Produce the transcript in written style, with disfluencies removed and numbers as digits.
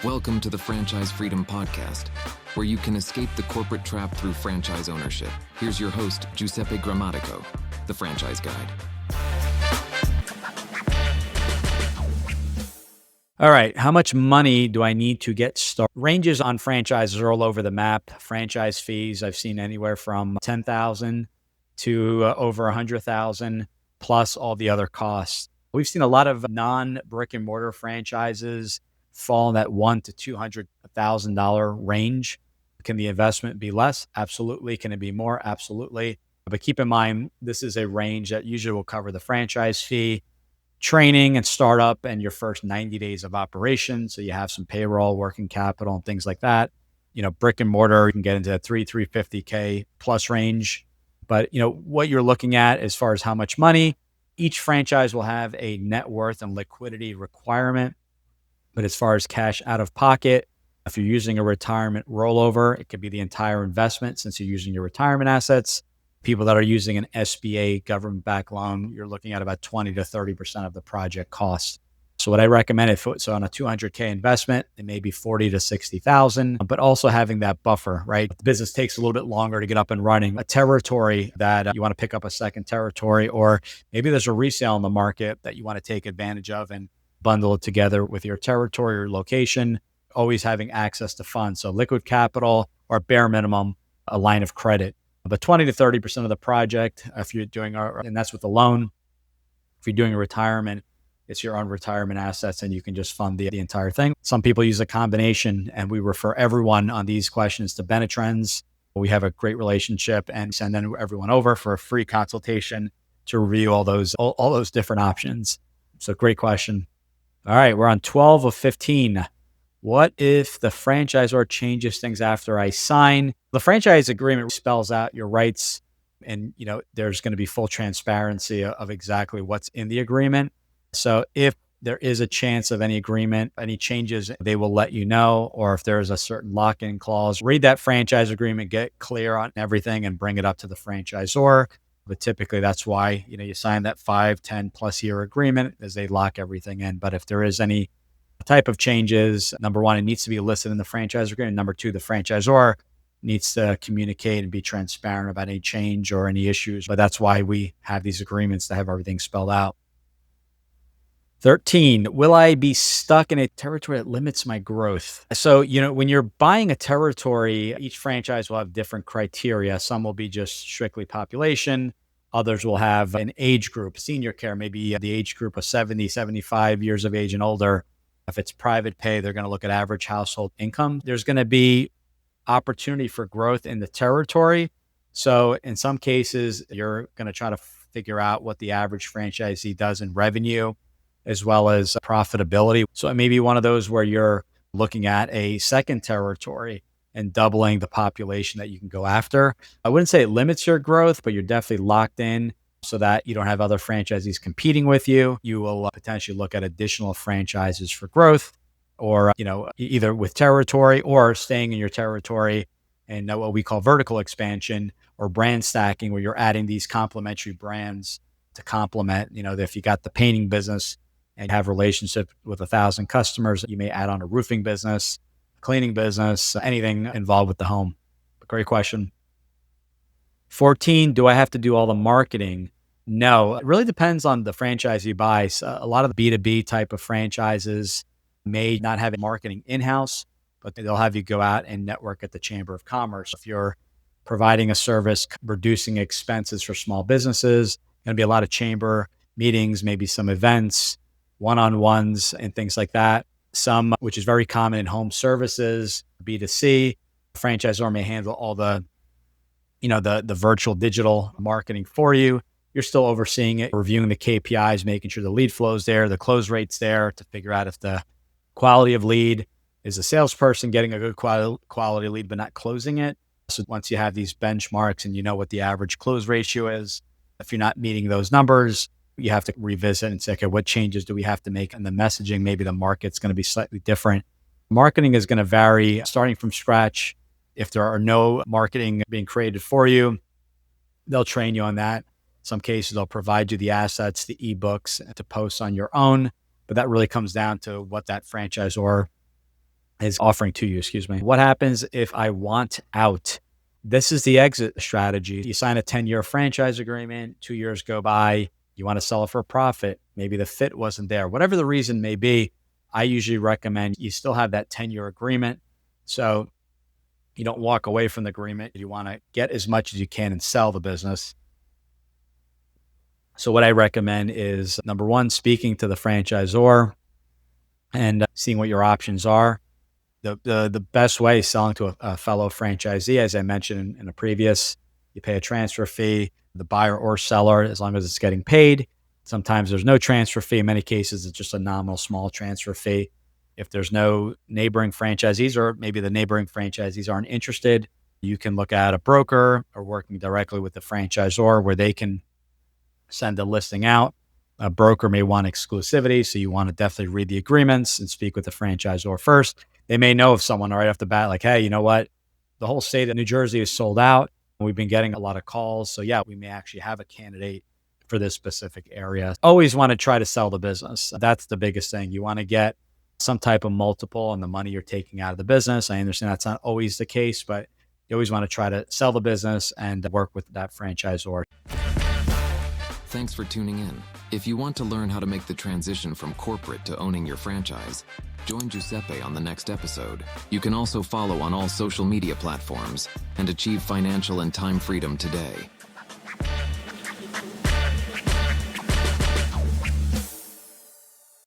Welcome to the Franchise Freedom Podcast, where you can escape the corporate trap through franchise ownership. Here's your host, Giuseppe Grammatico, the Franchise Guide. All right, how much money do I need to get started? Ranges on franchises are all over the map. Franchise fees, I've seen anywhere from $10,000 to over $100,000, plus all the other costs. We've seen a lot of non-brick and mortar franchises fall in that $100,000 to $200,000 range. Can the investment be less? Absolutely. Can it be more? Absolutely. But keep in mind, this is a range that usually will cover the franchise fee, training and startup, and your first 90 days of operation. So you have some payroll, working capital, and things like that. Brick and mortar, you can get into that $350K plus range. But what you're looking at as far as how much money, each franchise will have a net worth and liquidity requirement. But as far as cash out of pocket, if you're using a retirement rollover, it could be the entire investment since you're using your retirement assets. People that are using an SBA government-backed loan, you're looking at about 20 to 30% of the project cost. So what I recommend, so on a $200K investment, it may be 40 to 60,000, but also having that buffer, right? The business takes a little bit longer to get up and running. A territory that you want to pick up a second territory, or maybe there's a resale in the market that you want to take advantage of and bundle it together with your territory or location, always having access to funds. So liquid capital, or bare minimum, a line of credit. But 20 to 30% of the project, if you're doing, and that's with a loan. If you're doing a retirement, it's your own retirement assets and you can just fund the entire thing. Some people use a combination, and we refer everyone on these questions to Benetrends. We have a great relationship and send everyone over for a free consultation to review all those different options. So great question. All right, we're on 12 of 15. What if the franchisor changes things after I sign? The franchise agreement spells out your rights, and there's going to be full transparency of exactly what's in the agreement. So if there is a chance of any agreement, any changes, they will let you know. Or if there's a certain lock-in clause, read that franchise agreement, get clear on everything, and bring it up to the franchisor. But typically that's why you sign that 5, 10 plus year agreement, as they lock everything in. But if there is any type of changes, number one, it needs to be listed in the franchise agreement. Number two, the franchisor needs to communicate and be transparent about any change or any issues. But that's why we have these agreements to have everything spelled out. 13, will I be stuck in a territory that limits my growth? So, when you're buying a territory, each franchise will have different criteria. Some will be just strictly population. Others will have an age group, senior care, maybe the age group of 70, 75 years of age and older. If it's private pay, they're going to look at average household income. There's going to be opportunity for growth in the territory. So in some cases, you're going to try to figure out what the average franchisee does in revenue, as well as profitability. So it may be one of those where you're looking at a second territory and doubling the population that you can go after. I wouldn't say it limits your growth, but you're definitely locked in so that you don't have other franchisees competing with you. You will potentially look at additional franchises for growth, or either with territory or staying in your territory, and what we call vertical expansion or brand stacking, where you're adding these complementary brands to complement. If you got the painting business and have relationship with 1,000 customers, you may add on a roofing business, cleaning business, anything involved with the home. Great question. 14, do I have to do all the marketing? No, it really depends on the franchise you buy. So a lot of the B2B type of franchises may not have marketing in-house, but they'll have you go out and network at the Chamber of Commerce. If you're providing a service, reducing expenses for small businesses, going to be a lot of chamber meetings, maybe some events, one-on-ones and things like that. Some, which is very common in home services, B2C, franchisor may handle all the virtual digital marketing for you. You're still overseeing it, reviewing the KPIs, making sure the lead flow is there, the close rate's there, to figure out if the quality of lead is a salesperson getting a good quality lead but not closing it. So once you have these benchmarks and you know what the average close ratio is, if you're not meeting those numbers, you have to revisit and say, okay, what changes do we have to make in the messaging? Maybe the market's going to be slightly different. Marketing is going to vary starting from scratch. If there are no marketing being created for you, they'll train you on that. Some cases, they'll provide you the assets, the ebooks to post on your own. But that really comes down to what that franchisor is offering to you, excuse me. What happens if I want out? This is the exit strategy. You sign a 10-year franchise agreement, 2 years go by, you want to sell it for a profit. Maybe the fit wasn't there. Whatever the reason may be, I usually recommend you still have that 10-year agreement. So you don't walk away from the agreement. You want to get as much as you can and sell the business. So what I recommend is, number one, speaking to the franchisor and seeing what your options are. The best way is selling to a fellow franchisee, as I mentioned in a previous. You pay a transfer fee, the buyer or seller, as long as it's getting paid. Sometimes there's no transfer fee. In many cases, it's just a nominal small transfer fee. If there's no neighboring franchisees, or maybe the neighboring franchisees aren't interested, you can look at a broker or working directly with the franchisor where they can send the listing out. A broker may want exclusivity, so you want to definitely read the agreements and speak with the franchisor first. They may know of someone right off the bat, like, hey, you know what? The whole state of New Jersey is sold out. We've been getting a lot of calls. So yeah, we may actually have a candidate for this specific area. Always want to try to sell the business. That's the biggest thing. You want to get some type of multiple on the money you're taking out of the business. I understand that's not always the case, but you always want to try to sell the business and work with that franchisor. Thanks for tuning in. If you want to learn how to make the transition from corporate to owning your franchise, join Giuseppe on the next episode. You can also follow on all social media platforms and achieve financial and time freedom today.